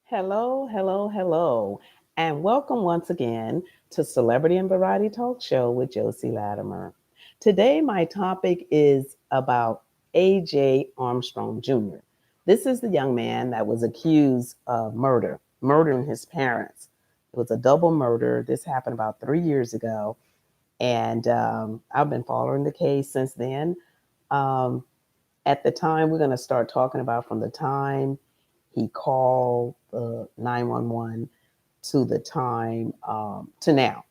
Hello, hello, hello, and welcome once again to Celebrity and Variety Talk Show with Josie Latimer. Today, my topic is about A.J. Armstrong Jr. This is the young man that was accused of murdering his parents. It was a double murder. This happened about 3 years ago, and I've been following the case since then. Um, at the time, we're going to start talking about from the time he called the 911 to the time to now.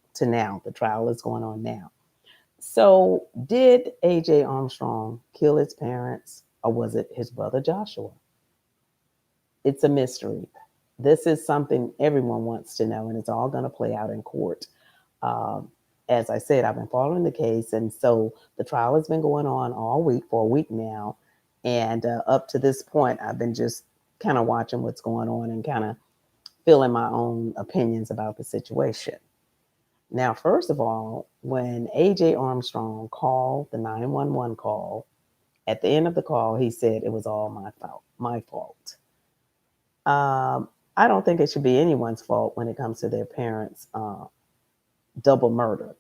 The trial is going on now. So, did AJ Armstrong kill his parents, or was it his brother Joshua? It's a mystery. This is something everyone wants to know, and it's all going to play out in court. Um, as I said, I've been following the case, and so the trial has been going on all week for a week now. And up to this point, I've been just kind of watching what's going on and kind of feeling my own opinions about the situation. Now, first of all, when AJ Armstrong called the 911 call, at the end of the call, he said it was all my fault. My fault. I don't think it should be anyone's fault when it comes to their parents' double murder.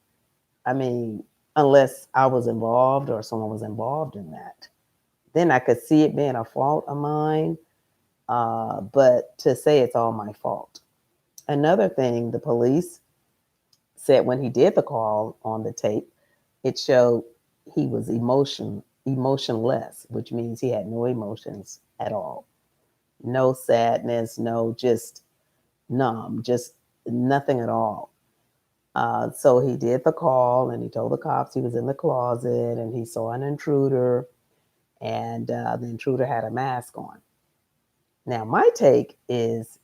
I mean, unless I was involved or someone was involved in that, then I could see it being a fault of mine. But to say it's all my fault. Another thing, the police said when he did the call on the tape, it showed he was emotionless, which means he had no emotions at all. No sadness, no just numb, just nothing at all. So he did the call and he told the cops he was in the closet and he saw an intruder, and the intruder had a mask on. Now, my take is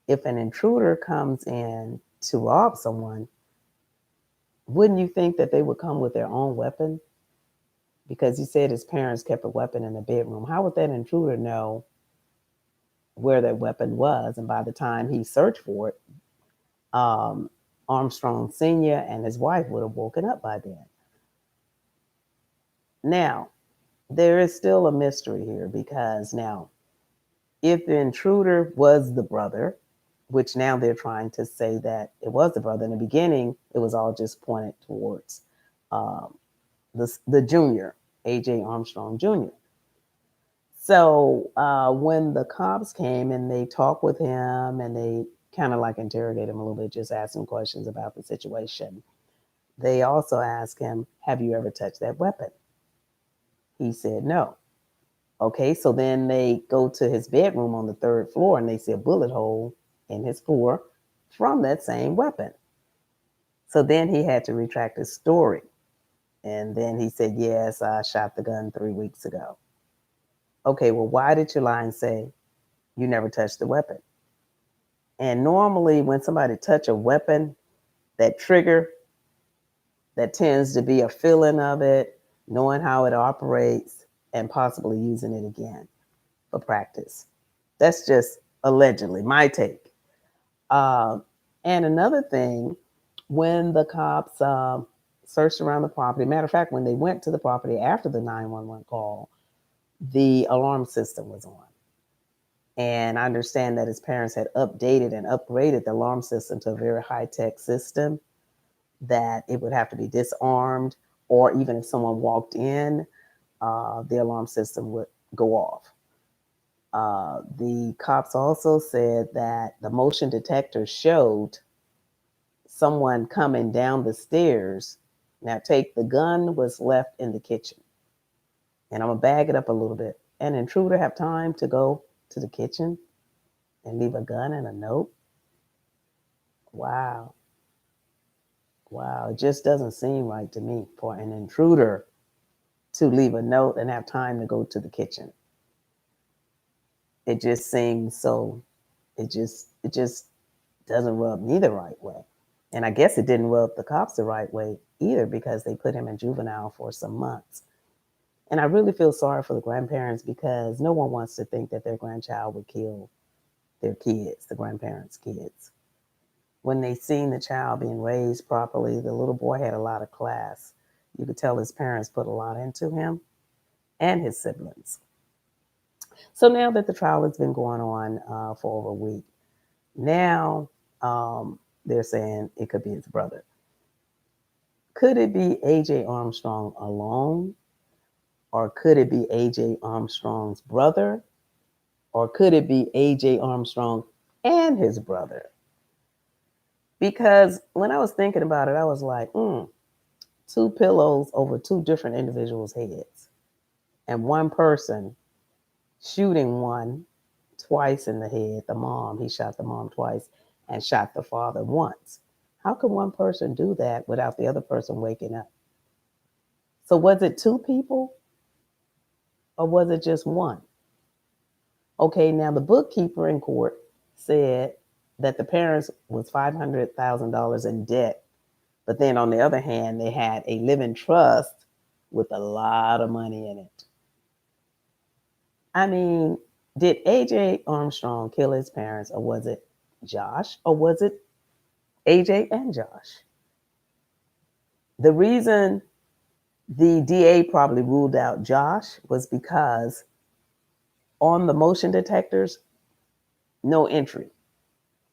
if an intruder comes in to rob someone, wouldn't you think that they would come with their own weapon? Because he said his parents kept a weapon in the bedroom. How would that intruder know where that weapon was? And by the time he searched for it, um, Armstrong Sr. and his wife would have woken up by then. Now, there is still a mystery here because now, if the intruder was the brother, which now they're trying to say that it was the brother, in the beginning, it was all just pointed towards um, the junior, AJ Armstrong Jr. So when the cops came and they talked with him and they kind of like interrogated him a little bit, just asked him questions about the situation, they also asked him, "Have you ever touched that weapon?" He said no. Okay, so then they go to his bedroom on the third floor and they see a bullet hole in his floor from that same weapon. So then he had to retract his story. And then he said, "Yes, I shot the gun 3 weeks ago." Okay, well, why did you lie and say you never touched the weapon? And normally, when somebody touch a weapon, that trigger, that tends to be a feeling of it, knowing how it operates, and possibly using it again for practice. That's just allegedly my take. Um, and another thing, when the cops searched around the property, matter of fact, when they went to the property after the 911 call, the alarm system was on. And I understand that his parents had updated and upgraded the alarm system to a very high tech system that it would have to be disarmed, or even if someone walked in, the alarm system would go off. The cops also said that the motion detector showed someone coming down the stairs. Now, take the gun was left in the kitchen, and I'm gonna bag it up a little bit. An intruder have time to go to the kitchen and leave a gun and a note? Wow, wow, it just doesn't seem right to me for an intruder to leave a note and have time to go to the kitchen. It just seems so. It just doesn't rub me the right way. And I guess it didn't rub the cops the right way either because they put him in juvenile for some months. And I really feel sorry for the grandparents because no one wants to think that their grandchild would kill their kids, the grandparents' kids. When they seen the child being raised properly, the little boy had a lot of class. You could tell his parents put a lot into him and his siblings. So now that the trial has been going on for over a week, now they're saying it could be his brother. Could it be AJ Armstrong alone? Or could it be AJ Armstrong's brother? Or could it be AJ Armstrong and his brother? Because when I was thinking about it, I was like, two pillows over two different individuals' heads. And one person shooting one twice in the head, the mom, he shot the mom twice and shot the father once. How could one person do that without the other person waking up? So was it two people or was it just one? Okay, now the bookkeeper in court said that the parents was $500,000 in debt, but then on the other hand, they had a living trust with a lot of money in it. I mean, did AJ Armstrong kill his parents, or was it Josh, or was it AJ and Josh? The reason the DA probably ruled out Josh was because on the motion detectors, no entry.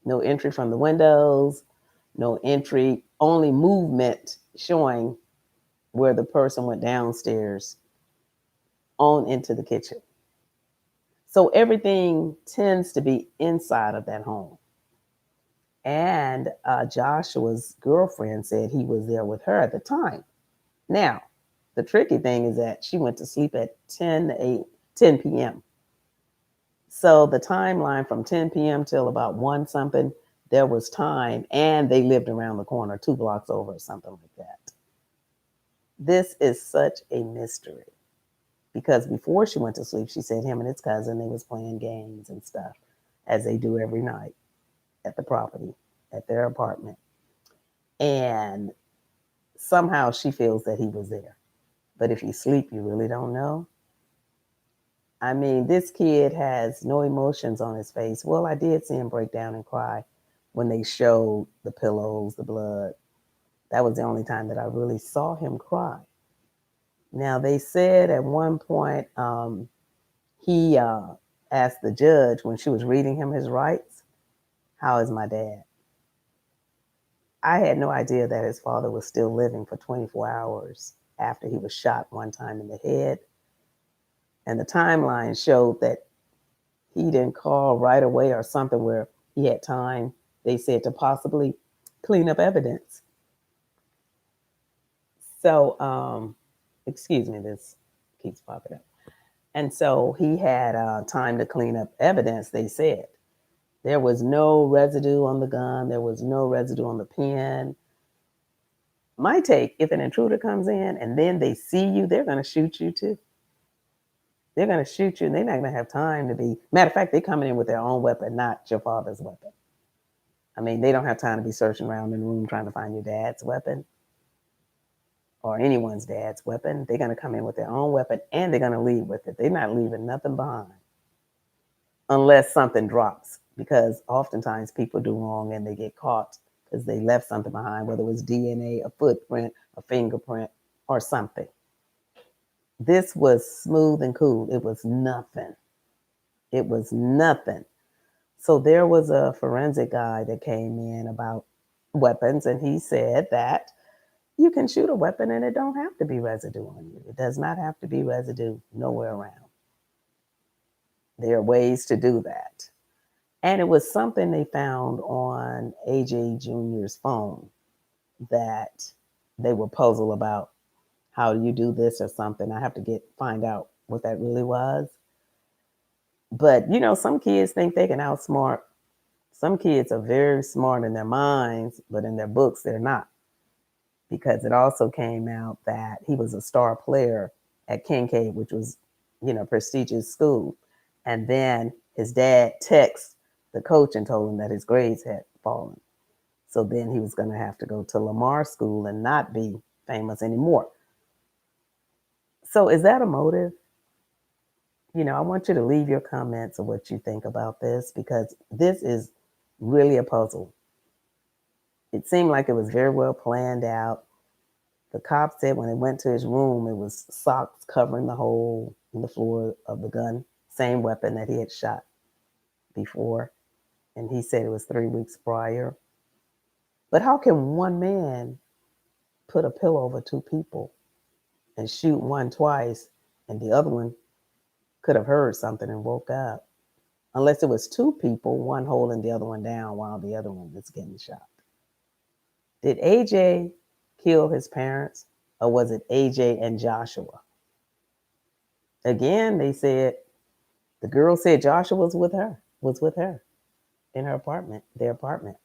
No entry from the windows, no entry, only movement showing where the person went downstairs on into the kitchen. So everything tends to be inside of that home. And Joshua's girlfriend said he was there with her at the time. Now, the tricky thing is that she went to sleep at 10 p.m. So the timeline from 10 p.m. till about 1 something, there was time, and they lived around the corner, 2 blocks over, or something like that. This is such a mystery because before she went to sleep, she said him and his cousin, they was playing games and stuff, as they do every night at the property, at their apartment. And somehow she feels that he was there. But if you sleep, you really don't know. I mean, this kid has no emotions on his face. Well, I did see him break down and cry when they showed the pillows, the blood. That was the only time that I really saw him cry. Now, they said at one point he asked the judge when she was reading him his rights, "How is my dad?" I had no idea that his father was still living for 24 hours after he was shot one time in the head. And the timeline showed that he didn't call right away or something where he had time, they said, to possibly clean up evidence. So, excuse me, this keeps popping up. And so he had time to clean up evidence, they said. There was no residue on the gun, there was no residue on the pen. My take, if an intruder comes in and then they see you, they're going to shoot you too. They're going to shoot you and they're not going to have time to be. Matter of fact, they're coming in with their own weapon, not your father's weapon. I mean, they don't have time to be searching around in the room trying to find your dad's weapon or anyone's dad's weapon. They're going to come in with their own weapon and they're going to leave with it. They're not leaving nothing behind unless something drops, because oftentimes people do wrong and they get caught because they left something behind, whether it was DNA, a footprint, a fingerprint, or something. This was smooth and cool. It was nothing. It was nothing. So there was a forensic guy that came in about weapons, and he said that you can shoot a weapon and it don't have to be residue on you. It does not have to be residue nowhere around. There are ways to do that. And it was something they found on AJ Jr.'s phone that they were puzzled about. How do you do this or something? I have to find out what that really was. But you know, some kids think they can outsmart. Some kids are very smart in their minds, but in their books, they're not. Because it also came out that he was a star player at Kincaid, which was, prestigious school. And then his dad texted the coach and told him that his grades had fallen. So then he was going to have to go to Lamar School and not be famous anymore. So is that a motive? I want you to leave your comments of what you think about this, because this is really a puzzle. It seemed like it was very well planned out. The cop said when they went to his room, it was socks covering the hole in the floor of the gun same weapon that he had shot before. And he said it was 3 weeks prior. But how can one man put a pillow over two people and shoot one twice and the other one could have heard something and woke up? Unless it was two people, one holding the other one down while the other one was getting shot. Did AJ kill his parents, or was it AJ and Joshua? Again, they said the girl said Joshua was with her in her apartment, their apartment.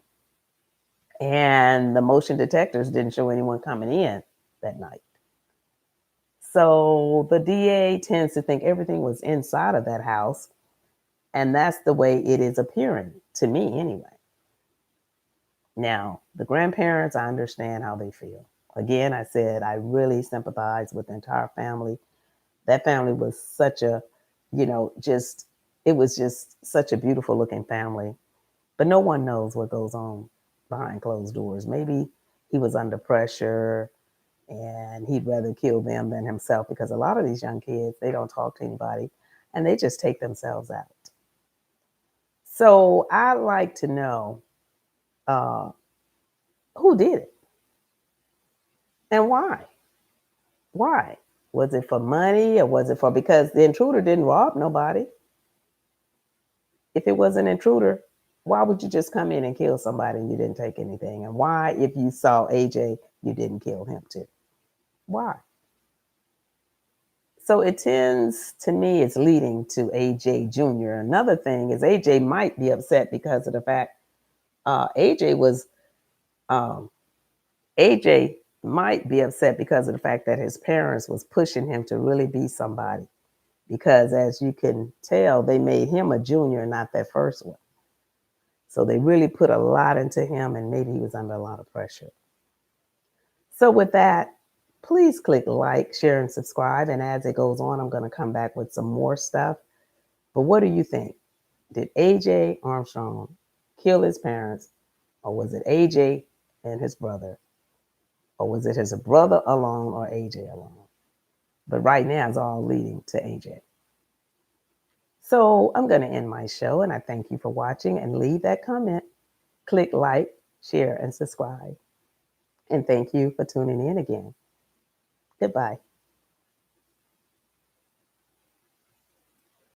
And the motion detectors didn't show anyone coming in that night. So the DA tends to think everything was inside of that house, and that's the way it is appearing to me anyway. Now, the grandparents, I understand how they feel. Again, I said I really sympathize with the entire family. That family was such a, it was just such a beautiful looking family. But no one knows what goes on behind closed doors. Maybe he was under pressure and he'd rather kill them than himself, because a lot of these young kids, they don't talk to anybody and they just take themselves out. So I'd like to know uh, who did it and why. Why? Was it for money, or was it for, because the intruder didn't rob nobody? If it was an intruder, why would you just come in and kill somebody and you didn't take anything? And why, if you saw AJ, you didn't kill him too? Why? So it tends, to me, it's leading to AJ Jr. Another thing is AJ might be upset because of the fact AJ was um, AJ might be upset because of the fact that his parents was pushing him to really be somebody. Because as you can tell, they made him a junior, not that first one. So they really put a lot into him, and maybe he was under a lot of pressure. So with that, please click like, share, and subscribe. And as it goes on, I'm going to come back with some more stuff. But what do you think? Did AJ Armstrong kill his parents, or was it AJ and his brother? Or was it his brother alone or AJ alone? But right now, it's all leading to AJ. So I'm going to end my show, and I thank you for watching, and leave that comment. Click like, share, and subscribe. And thank you for tuning in again. Goodbye.